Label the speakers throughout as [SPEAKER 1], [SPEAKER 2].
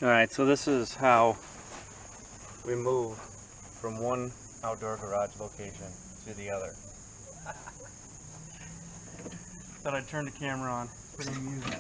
[SPEAKER 1] Alright, so this is how we move from one outdoor garage location to the other. Thought I'd turn the camera on. Pretty amusing.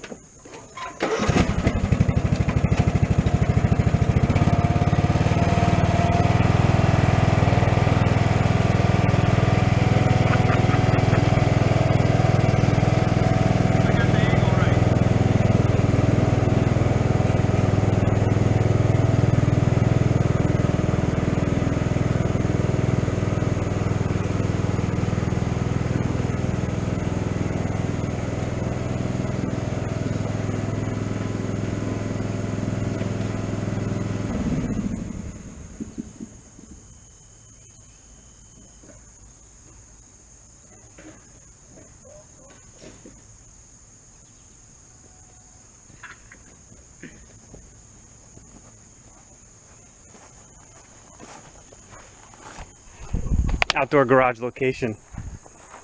[SPEAKER 1] Outdoor garage location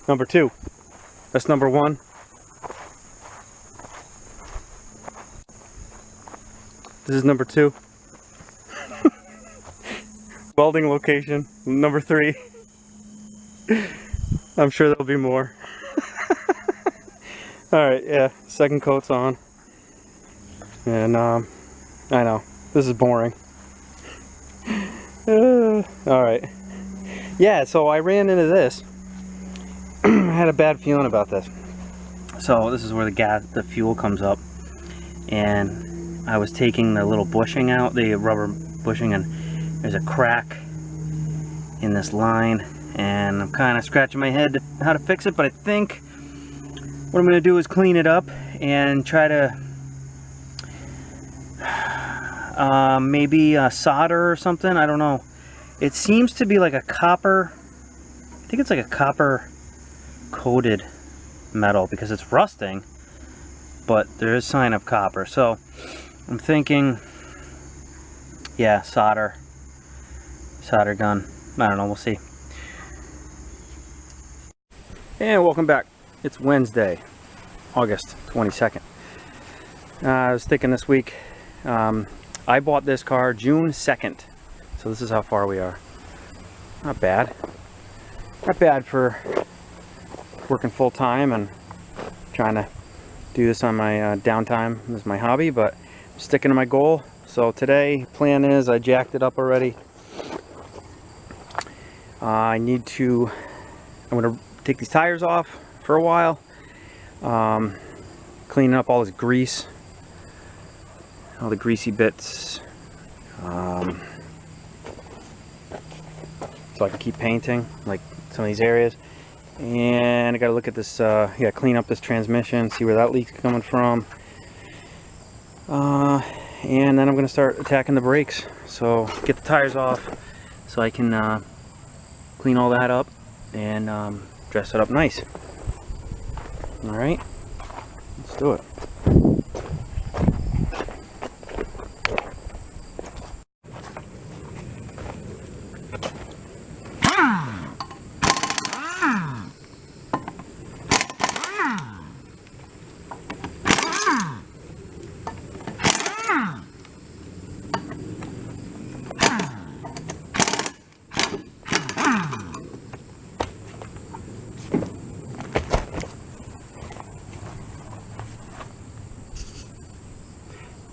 [SPEAKER 1] number 2. That's number 1. This is number 2. Welding location number 3. I'm sure there'll be more. Alright, yeah, second coat's on. And I know, this is boring. Alright. Yeah, so I ran into this. I had a bad feeling about this. So this is where the fuel comes up, and I was taking the little bushing out, the rubber bushing, and there's a crack in this line, and I'm kind of scratching my head how to fix it. But I think what I'm going to do is clean it up and try to maybe solder or something. I don't know. It seems to be like a copper, I think it's like a copper coated metal because it's rusting, but there is sign of copper. So I'm thinking, yeah, solder gun. I don't know, we'll see. And welcome back. It's Wednesday, August 22nd. I was thinking this week, I bought this car June 2nd. So this is how far we are. Not bad. Not bad for working full time and trying to do this on my downtime. This is my hobby, but I'm sticking to my goal. So today, plan is I jacked it up already. I'm going to take these tires off for a while. Cleaning up all this grease. All the greasy bits. So I can keep painting like some of these areas, and I got to look at this clean up this transmission, see where that leak's coming from, and then I'm going to start attacking the brakes. So get the tires off so I can clean all that up and dress it up nice. Alright, let's do it.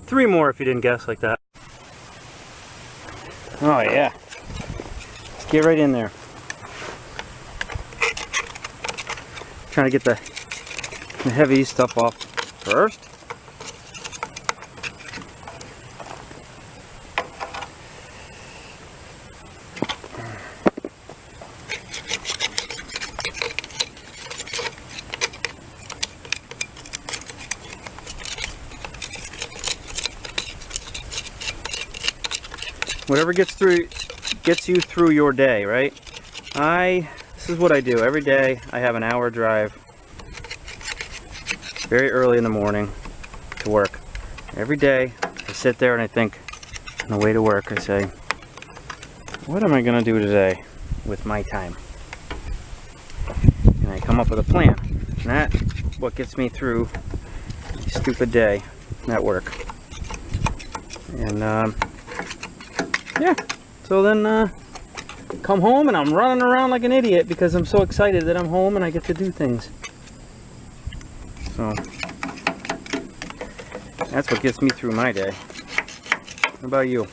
[SPEAKER 1] Three more if you didn't guess like that. Oh yeah. Let's get right in there. Trying to get the heavy stuff off first. Whatever gets you through your day, right? This is what I do every day. I have an hour drive very early in the morning to work. Every day I sit there and I think on the way to work, I say, what am I gonna do today with my time? And I come up with a plan, and that's what gets me through a stupid day at work. And yeah, so then come home and I'm running around like an idiot because I'm so excited that I'm home and I get to do things. So that's what gets me through my day. What about you?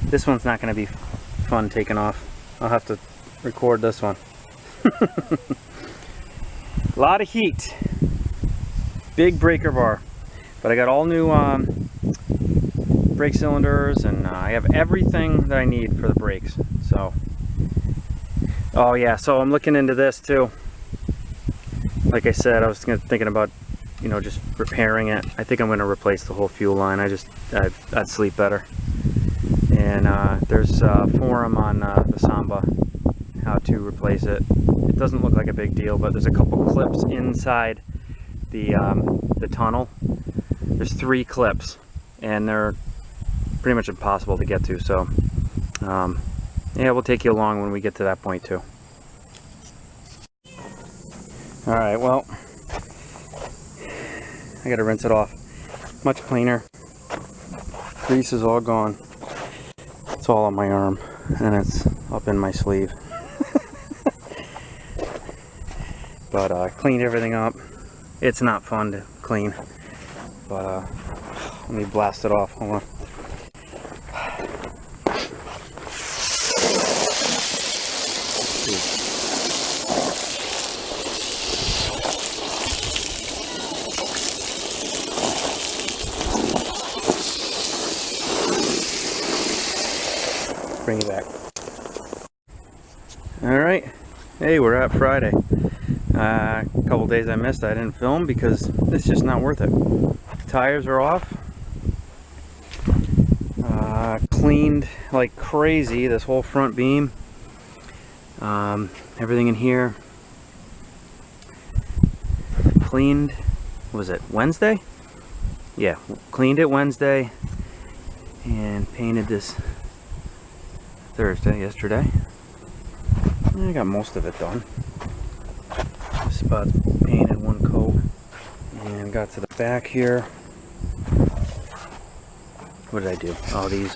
[SPEAKER 1] This one's not going to be fun taking off. I'll have to record this one. A lot of heat. Big breaker bar. But I got all new brake cylinders, and I have everything that I need for the brakes. So, oh yeah, so I'm looking into this too. Like I said, I was thinking about, you know, just repairing it. I think I'm going to replace the whole fuel line. I'd sleep better. And there's a forum on the Samba how to replace it. It doesn't look like a big deal, but there's a couple clips inside the tunnel. There's 3 clips, and they're pretty much impossible to get to. So yeah, we'll take you along when we get to that point too. All right, well, I gotta rinse it off. Much cleaner. Grease is all gone. It's all on my arm, and it's up in my sleeve. But I cleaned everything up. It's not fun to clean, but let me blast it off. Hold on. Bring it back. Alright, hey, we're at Friday. A couple days I missed, I didn't film because it's just not worth it. Tires are off. Cleaned like crazy this whole front beam. Everything in here. Cleaned, what was it, Wednesday? Yeah, cleaned it Wednesday and painted this Thursday, yesterday. I got most of it done. This spot's painted 1 coat, and got to the back here. What did I do? Oh, these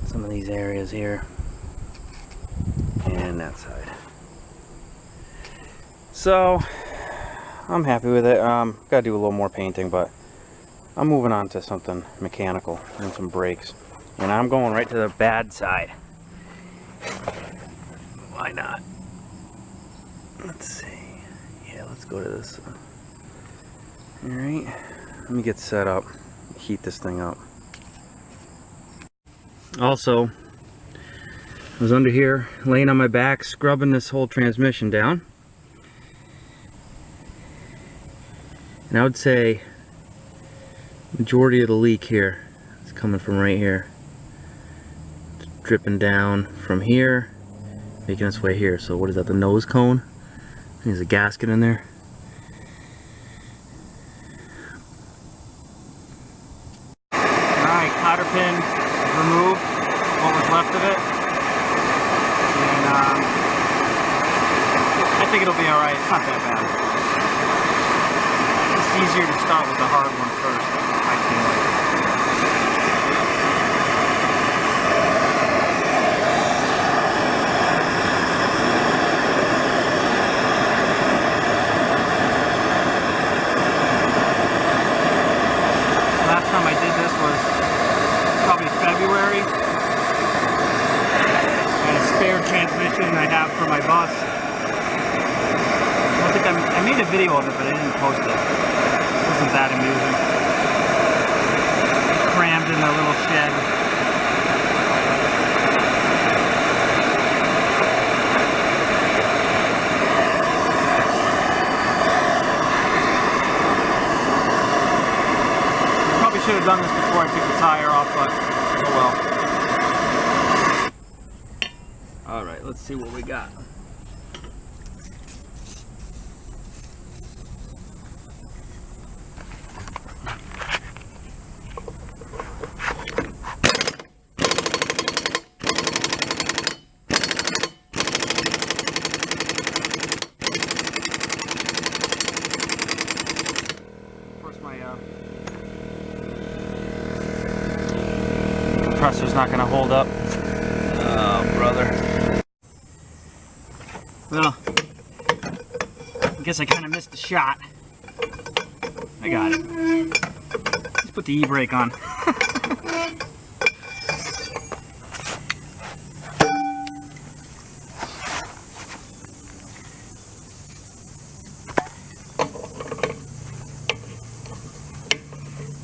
[SPEAKER 1] some of these areas here and that side. So I'm happy with it. Gotta do a little more painting, but I'm moving on to something mechanical and some brakes. And I'm going right to the bad side. Why not? Let's see. Yeah, let's go to this one. Alright. Let me get set up. Heat this thing up. Also, I was under here, laying on my back, scrubbing this whole transmission down. And I would say majority of the leak here is coming from right here. Dripping down from here, making its way here. So what is that, the nose cone? There's a gasket in there. Alright, cotter pin removed, what was left of it. And I think it'll be alright, it's not that bad. It's easier to start with the hard one first, I feel like. I did this was probably February, and a spare transmission I have for my bus. I think I made a video of it, but I didn't post it. It wasn't that amusing. Crammed in a little shed. Should have done this before I took the tire off, but oh well. Alright, let's see what we got. compressor's not going to hold up. Oh, brother. Well, I guess I kind of missed the shot. I got it. Let's put the e-brake on.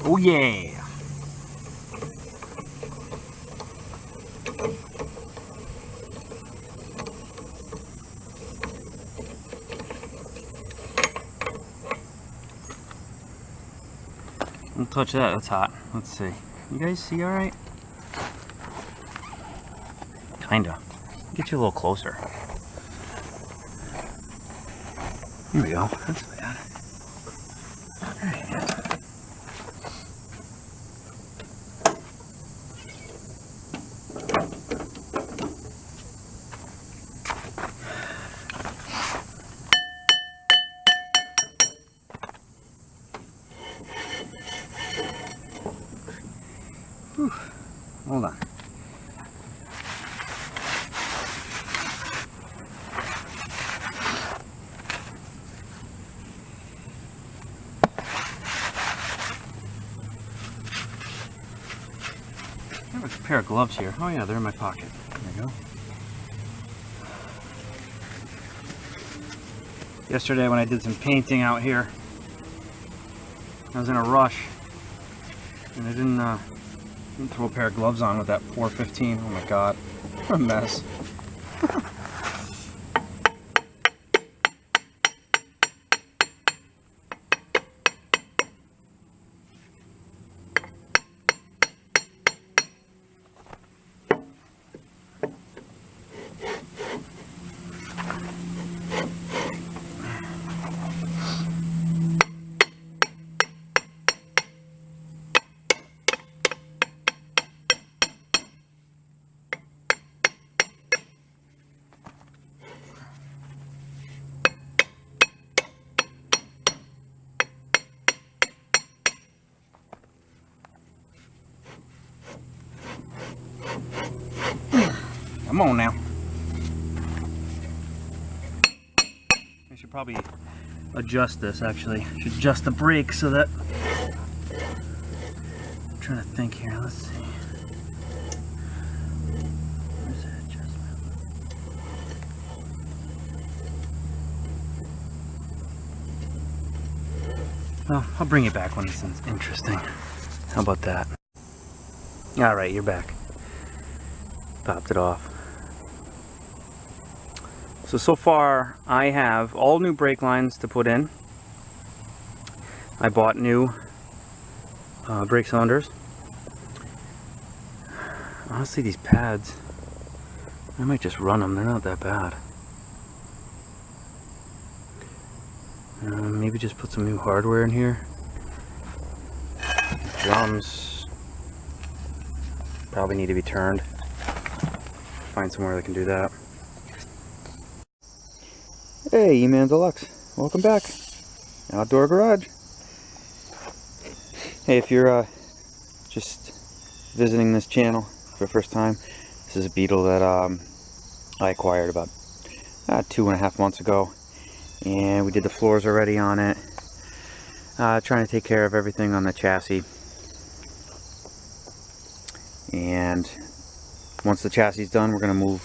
[SPEAKER 1] Oh yeah! Don't touch that, that's hot. Let's see. You guys see alright? Kinda. Get you a little closer. Here we go. That's bad. Alright. Whew. Hold on. I have a pair of gloves here. Oh yeah, they're in my pocket. There we go. Yesterday when I did some painting out here, I was in a rush and I didn't throw a pair of gloves on with that 415. Oh my god, what a mess. Come on now. I should probably adjust this actually. I should adjust the brake so that... I'm trying to think here, let's see. Where's that adjustment? Well, I'll bring it back when it's interesting. How about that? Alright, you're back. Popped it off. So far I have all new brake lines to put in. I bought new brake cylinders. Honestly, these pads, I might just run them. They're not that bad. Maybe just put some new hardware in here. Drums probably need to be turned. Find somewhere that can do that. Hey, E-Man Deluxe, welcome back. Outdoor Garage. Hey, if you're just visiting this channel for the first time, this is a Beetle that I acquired about 2.5 months ago, and we did the floors already on it. Trying to take care of everything on the chassis, and once the chassis is done, we're going to move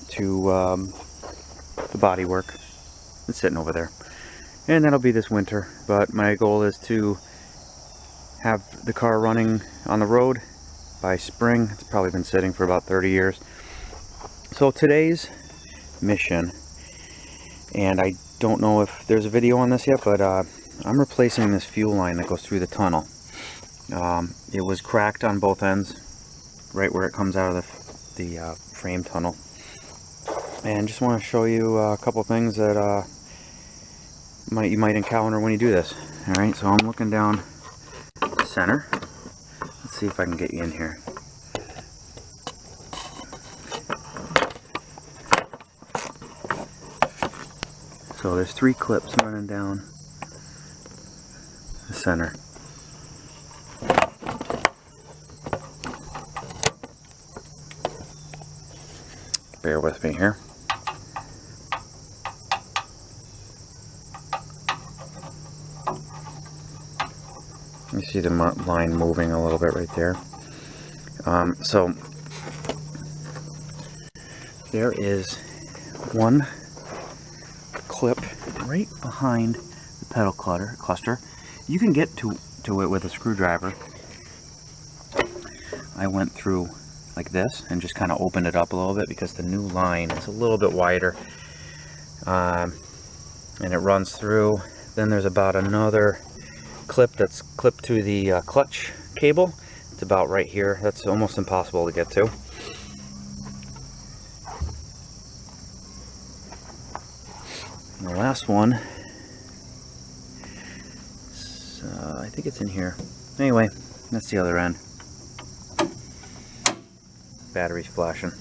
[SPEAKER 1] to the body work. It's sitting over there, and that'll be this winter. But my goal is to have the car running on the road by spring. It's probably been sitting for about 30 years. So today's mission, and I don't know if there's a video on this yet, but I'm replacing this fuel line that goes through the tunnel. It was cracked on both ends, right where it comes out of the frame tunnel. And just want to show you a couple things that you might encounter when you do this. Alright, so I'm looking down the center. Let's see if I can get you in here. So there's 3 clips running down the center. bear with me here. You see the line moving a little bit right there. So there is one clip right behind the pedal cluster. You can get to it with a screwdriver. I went through like this and just kind of opened it up a little bit because the new line is a little bit wider, and it runs through. Then there's about another clip that's clipped to the clutch cable. It's about right here. That's almost impossible to get to. And the last one, I think it's in here. Anyway, that's the other end. Battery's flashing.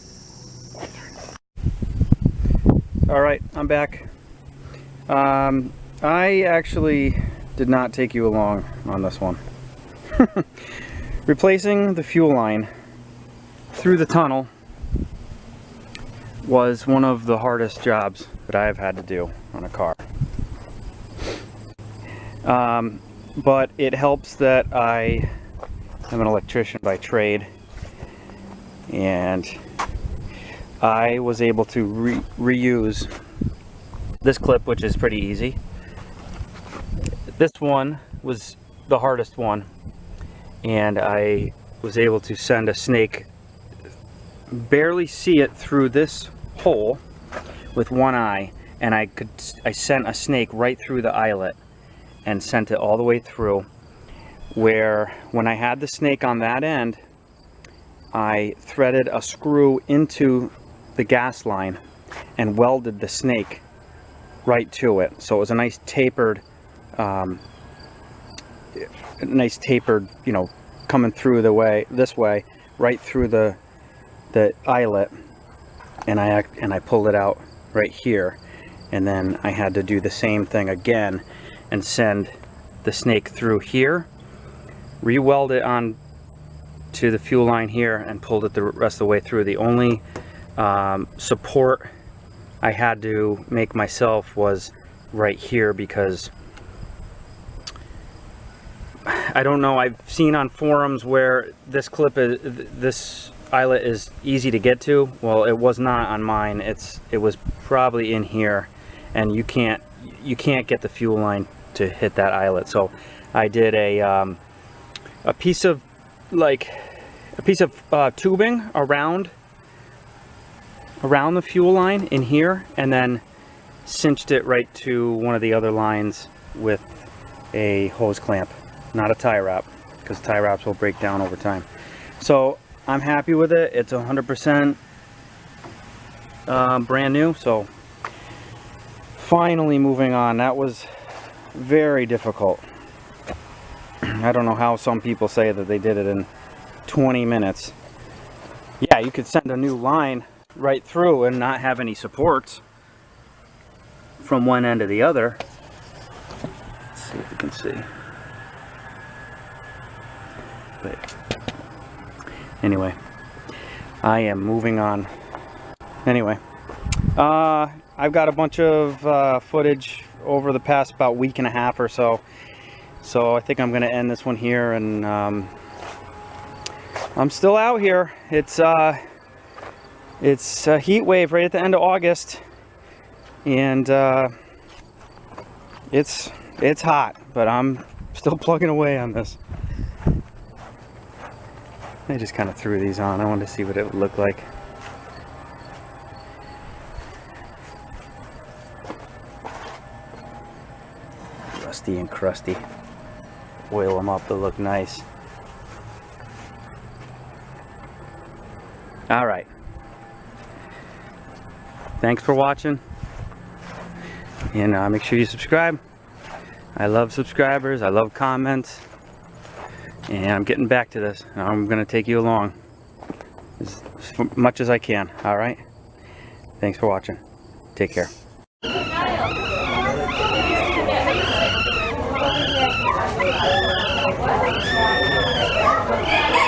[SPEAKER 1] Alright, I'm back. I actually did not take you along on this one. Replacing the fuel line through the tunnel was one of the hardest jobs that I have had to do on a car. But it helps that I am an electrician by trade, and I was able to reuse this clip, which is pretty easy. This one was the hardest one, and I was able to send a snake, barely see it through this hole with one eye, and I sent a snake right through the eyelet and sent it all the way through, where when I had the snake on that end, I threaded a screw into the gas line and welded the snake right to it. So it was a nice tapered, you know, coming through the way, this way, right through the eyelet, and I pulled it out right here. And then I had to do the same thing again and send the snake through here, re-weld it on to the fuel line here, and pulled it the rest of the way through. The only support I had to make myself was right here, because I don't know, I've seen on forums where this eyelet is easy to get to. Well, it was not on mine. It was probably in here, and you can't get the fuel line to hit that eyelet. So I did a piece of tubing around the fuel line in here, and then cinched it right to one of the other lines with a hose clamp, not a tie wrap, because tie wraps will break down over time. So I'm happy with it. It's 100% brand new. So finally moving on. That was very difficult. I don't know how some people say that they did it in 20 minutes. Yeah, you could send a new line right through and not have any supports from one end to the other. Let's see if you can see. But anyway, I am moving on. Anyway, I've got a bunch of footage over the past about week and a half or so. So I think I'm going to end this one here, and I'm still out here. It's a heat wave right at the end of August, and it's hot, but I'm still plugging away on this. I just kind of threw these on. I wanted to see what it would look like. Rusty and crusty. Oil them up to look nice. All right. Thanks for watching. And make sure you subscribe. I love subscribers. I love comments. And I'm getting back to this. I'm going to take you along as much as I can. All right. Thanks for watching. Take care.
[SPEAKER 2] Yeah.